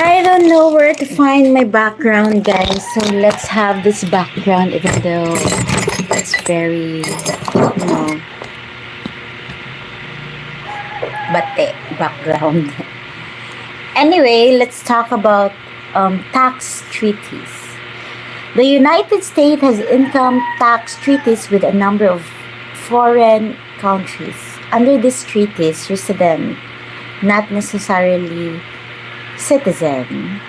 I don't know where to find my background, guys. So let's have this background, even though it's very, bate background. Anyway, let's talk about tax treaties. The United States has income tax treaties with a number of foreign countries. Under these treaties, residents, not necessarily citizens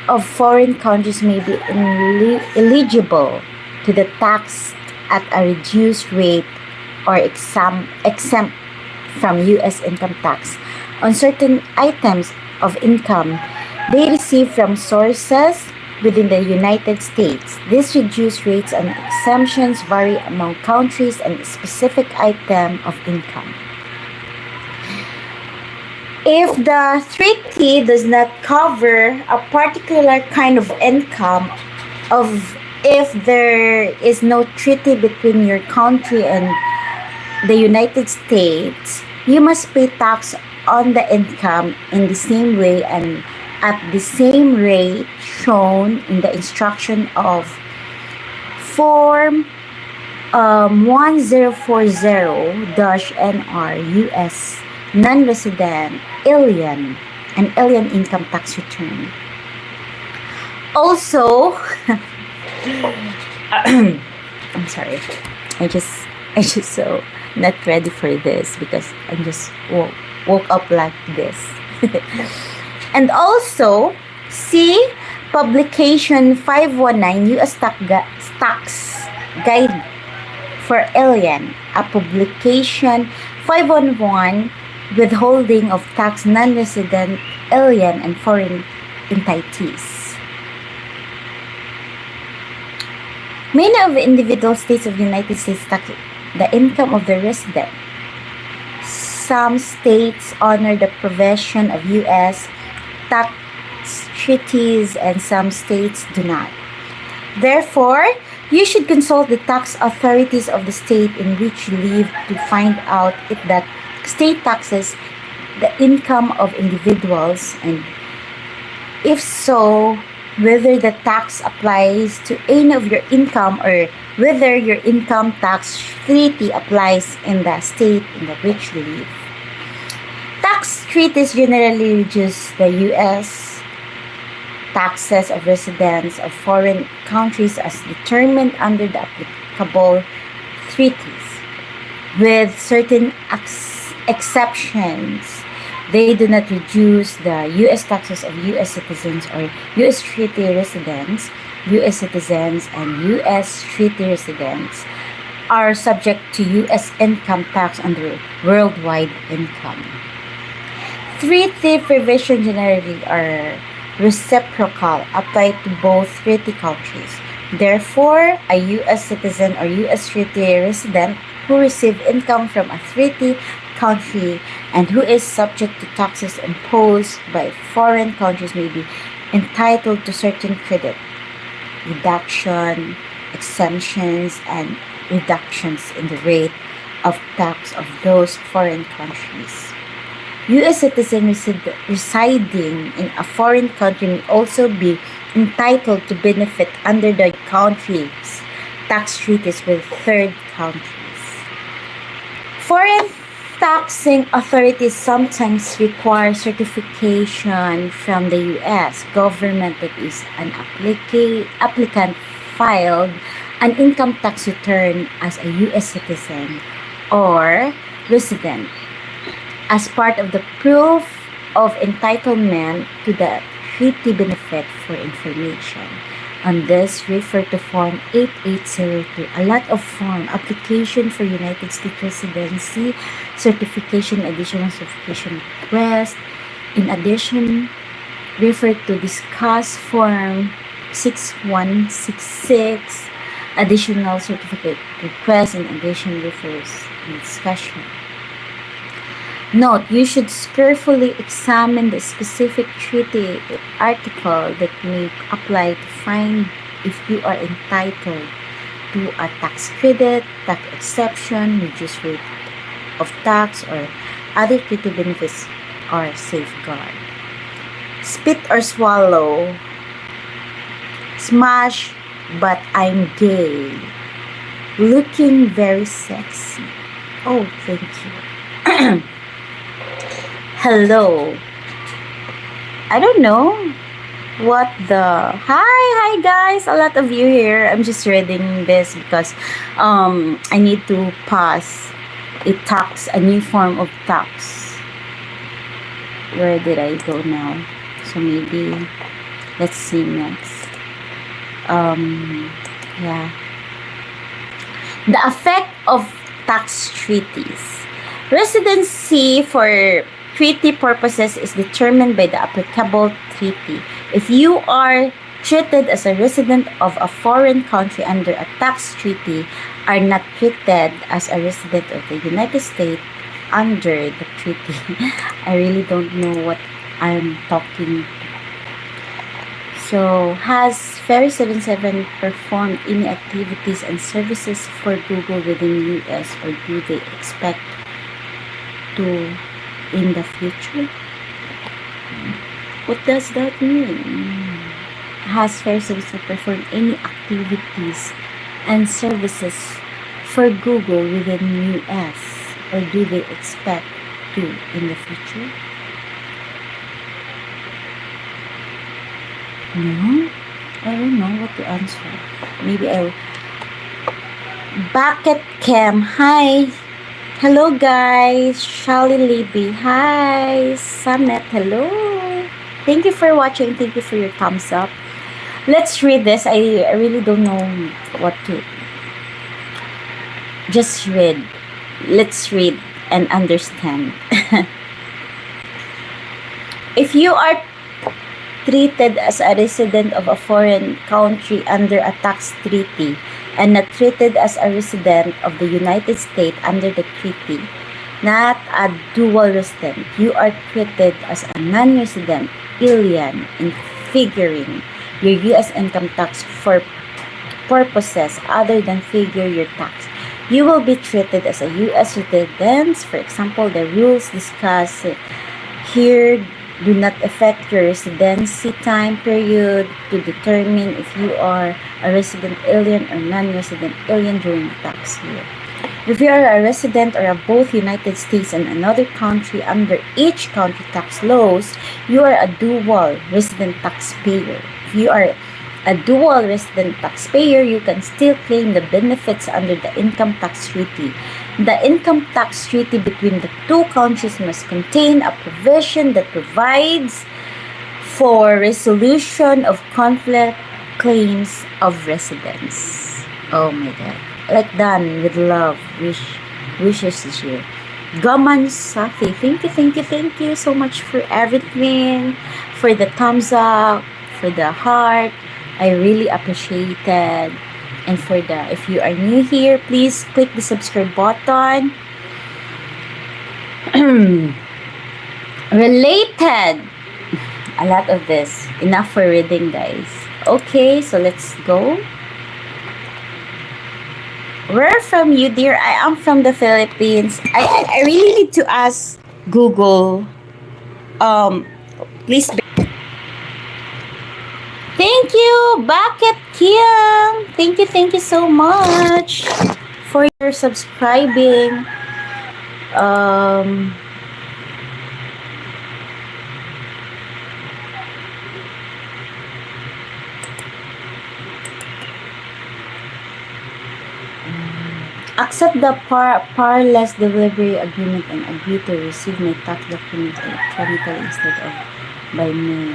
of foreign countries, may be eligible to the tax at a reduced rate or exempt from U.S. income tax on certain items of income they receive from sources within the United States. These reduced rates and exemptions vary among countries and specific item of income. If the treaty does not cover a particular kind of income, of if there is no treaty between your country and the United States, you must pay tax on the income in the same way and at the same rate shown in the instruction of Form 1040-NR U.S. non-resident alien and alien income tax return. Also, I'm sorry. I just so not ready for this because I just woke up like this. And also, see publication 519 U.S. tax guide for alien, a publication 511 withholding of tax non-resident alien and foreign entities. Many of the individual states of the United States tax the income of the resident. Some states honor the provision of U.S. tax treaties and some states do not. Therefore, you should consult the tax authorities of the state in which you live to find out if that state taxes the income of individuals, and if so, whether the tax applies to any of your income or whether your income tax treaty applies in the state in which you live. Tax treaties generally reduce the U.S. taxes of residents of foreign countries as determined under the applicable treaties, with certain exceptions. They do not reduce the U.S. taxes of U.S. citizens or U.S. treaty residents. U.S. citizens and U.S. treaty residents are subject to U.S. income tax under worldwide income. Treaty provisions generally are reciprocal, apply to both treaty countries. Therefore, a U.S. citizen or U.S. treaty resident who receive income from a treaty country and who is subject to taxes imposed by foreign countries may be entitled to certain credit, reduction, exemptions, and reductions in the rate of tax of those foreign countries. U.S. citizens residing in a foreign country may also be entitled to benefit under the country's tax treaties with third countries. Foreign taxing authorities sometimes require certification from the U.S. government that is an applicant filed an income tax return as a U.S. citizen or resident as part of the proof of entitlement to the treaty benefit for information. On this, refer to Form 8802, a lot of form, application for United States residency, certification, additional certification request. In addition, refer to discuss Form 6166, additional certificate request, and addition refers in discussion. Note, you should carefully examine the specific treaty article that may apply to find if you are entitled to a tax credit, tax exception, reduced rate of tax, or other treaty benefits are safeguarded. Spit or swallow. Smash, but I'm gay. Looking very sexy. Oh, thank you. Hello. I don't know what the... Hi guys, a lot of you here. I'm just reading this because I need to pass a new form of tax. Where did I go now? So maybe let's see next. Yeah. The effect of tax treaties. Residency for treaty purposes is determined by the applicable treaty. If you are treated as a resident of a foreign country under a tax treaty, are not treated as a resident of the United States under the treaty. I really don't know what I'm talking. So, has Fairie 77 performed any activities and services for Google within US, or do they expect to in the future? What does that mean? Has Fairie 77 performed any activities and services for Google within US, or do they expect to in the future? No, I don't know what to answer. Maybe I'll... Bucket Cam, hi. Hello guys. Shally Libby, hi. Summit, hello. Thank you for watching. Thank you for your thumbs up. Let's read this. I really don't know what to... Just read. Let's read and understand. If you are treated as a resident of a foreign country under a tax treaty and not treated as a resident of the United States under the treaty, not a dual resident, you are treated as a non-resident alien in figuring your U.S. income tax for purposes other than figure your tax. You will be treated as a U.S. resident. For example, the rules discussed here do not affect your residency time period to determine if you are a resident alien or non-resident alien during the tax year. If you are a resident or of both United States and another country under each country tax laws, you are a dual resident taxpayer. If you are a dual resident taxpayer, you can still claim the benefits under the income tax treaty. The income tax treaty between the two countries must contain a provision that provides for resolution of conflict claims of residence. Oh my God. Like done with love. Wishes this year. Gaman Safi. Thank you so much for everything. For the thumbs up. For the heart. I really appreciate it. And for the, if you are new here, please click the subscribe button. Related. A lot of this. Enough for reading, guys. Okay, so let's go. Where from you, dear? I am from the Philippines. I really need to ask Google. Please. Thank you, Bucket Kim. Thank you so much for your subscribing. Accept the parless delivery agreement and agree to receive my tax documents electronically instead of by mail.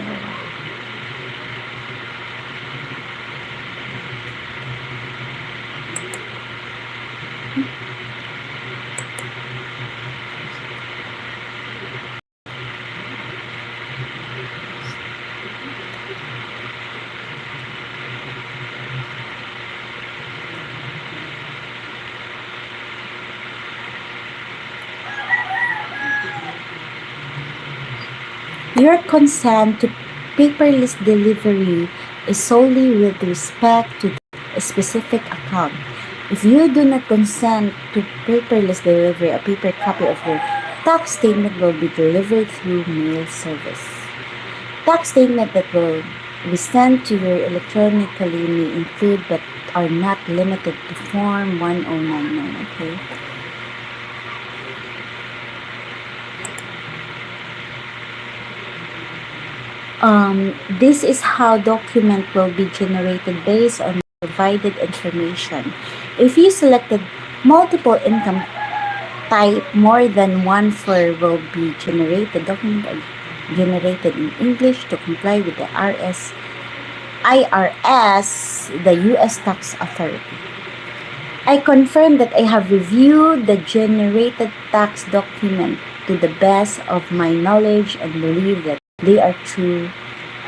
Your consent to paperless delivery is solely with respect to a specific account. If you do not consent to paperless delivery, a paper copy of your Tax statement will be delivered through mail service. Tax statement that will be sent to you electronically may include but are not limited to Form 1099, okay? This is how document will be generated based on provided information. If you selected multiple income type, more than one fur will be generated. Document are generated in English to comply with the IRS, the U.S. Tax Authority. I confirm that I have reviewed the generated tax document to the best of my knowledge and believe that they are true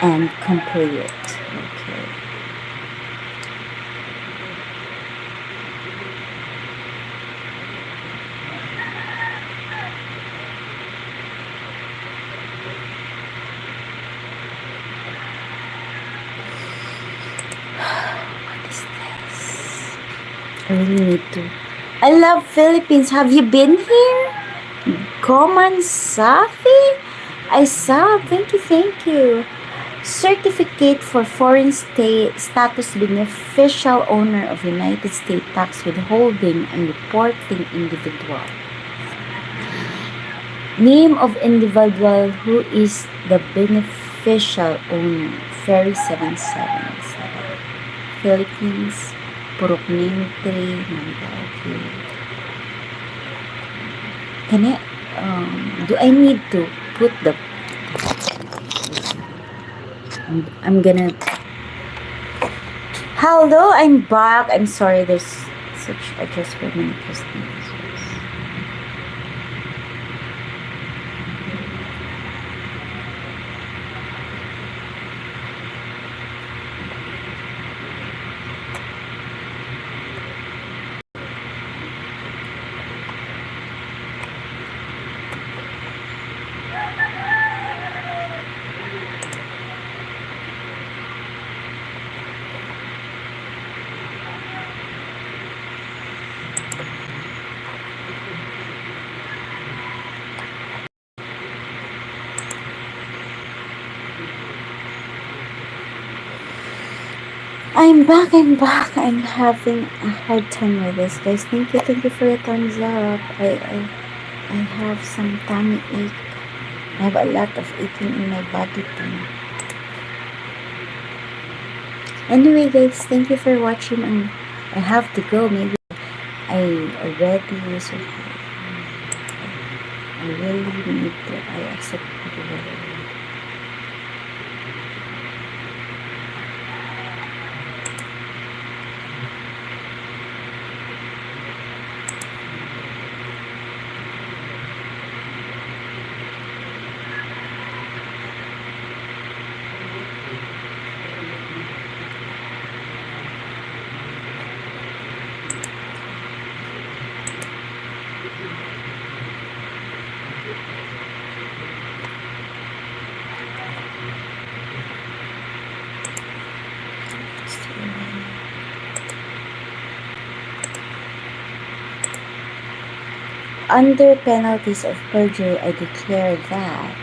and complete. Okay. What is this? I really need to. I love Philippines. Have you been here? Common Safi? I saw. Thank you, thank you. Certificate for foreign status beneficial owner of United States tax withholding and reporting individual. Name of individual who is the beneficial owner. Fairie 777. Philippines. Purokmente. Mandaluyong. Can I, do I need to put the, I'm gonna, hello, I'm back. I'm sorry, there's such adjustment interesting. I'm back, I'm having a hard time with this, guys. Thank you for your thumbs up. I have some tummy ache. I have a lot of aching in my body too. Anyway, guys, thank you for watching. I have to go. Maybe I already so I really need to. I accept it. Under penalties of perjury, I declare that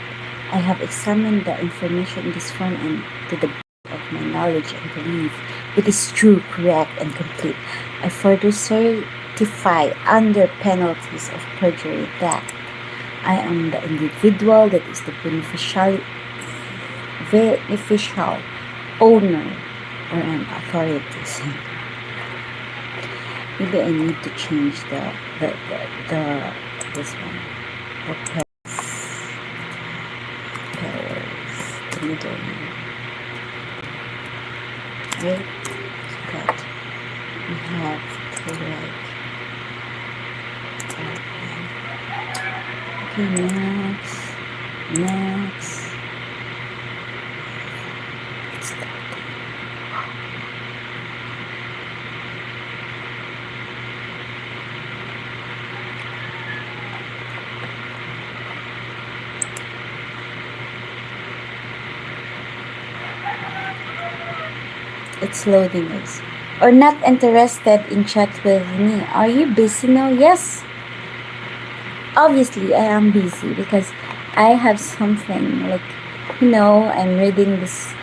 I have examined the information in this form and to the best of my knowledge and belief it is true, correct, and complete. I further certify under penalties of perjury that I am the individual that is the beneficial owner or an authority. Maybe I need to change this one. The pairs. The middle one. Right? That we have to write. Okay, next. It's loading, guys. Or not interested in chat with me. Are you busy now? Yes. obviously I am busy because I have something like, I'm reading this.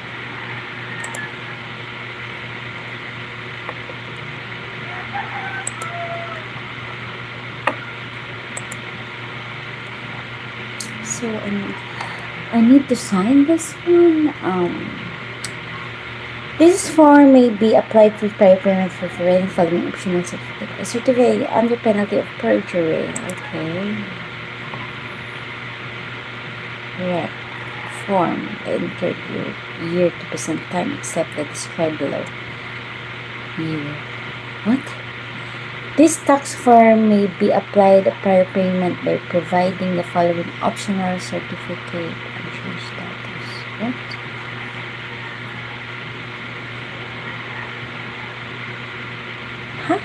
So I need to sign this one. This form may be applied for prior payment for foreign following optional certificate. A certificate under penalty of perjury. Okay. Correct. Form the entered year to present time except the described below. Year. What? This tax form may be applied prior payment by providing the following optional certificate and change status. What? Huh?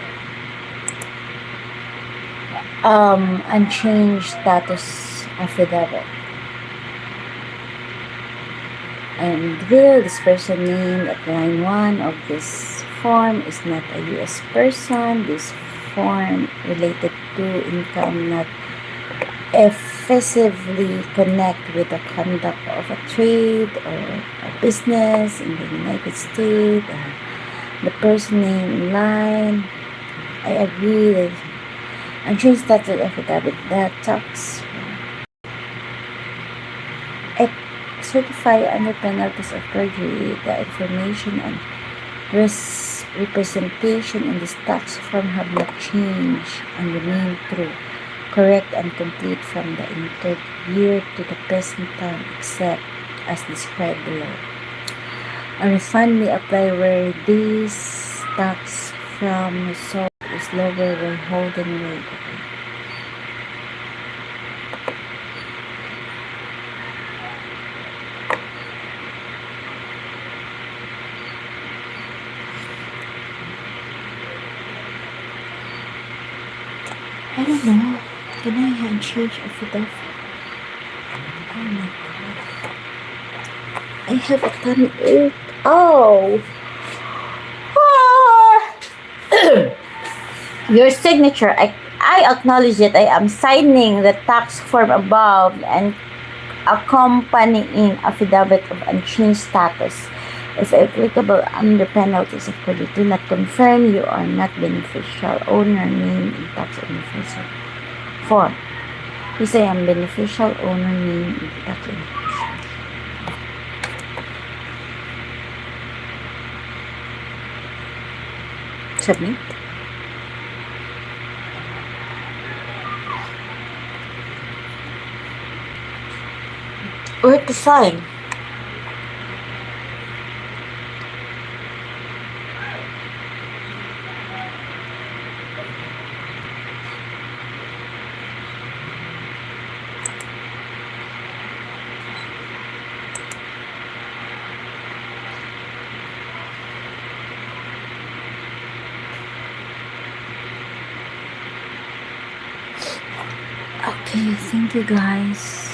Unchanged status affidavit. An individual, this person named at line 1 of this form is not a U.S. person. This form related to income not effectively connect with the conduct of a trade or a business in the United States. The person named in line, I agree that unchanged status affidavit that tax certify under penalties of perjury the information and representation in this tax form have not changed and remain true, correct and complete from the entered year to the present time except as described below. A refund may apply where this tax from result is lower than holding rate. I don't know. Can I change affidavit? Oh my god. I have a tummy ache. Oh! Your signature. I acknowledge that I am signing the tax form above and accompanying affidavit of unchanged status. If applicable under penalties of perjury, do not confirm you are not beneficial owner name in tax beneficial form. Please I am beneficial owner name in tax beneficial. Submit. Where to sign? Okay, thank you guys.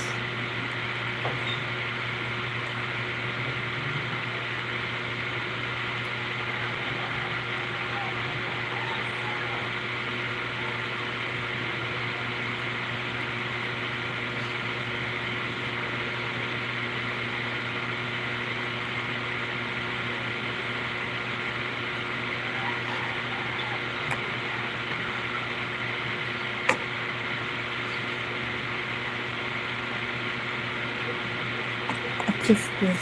Achieve this.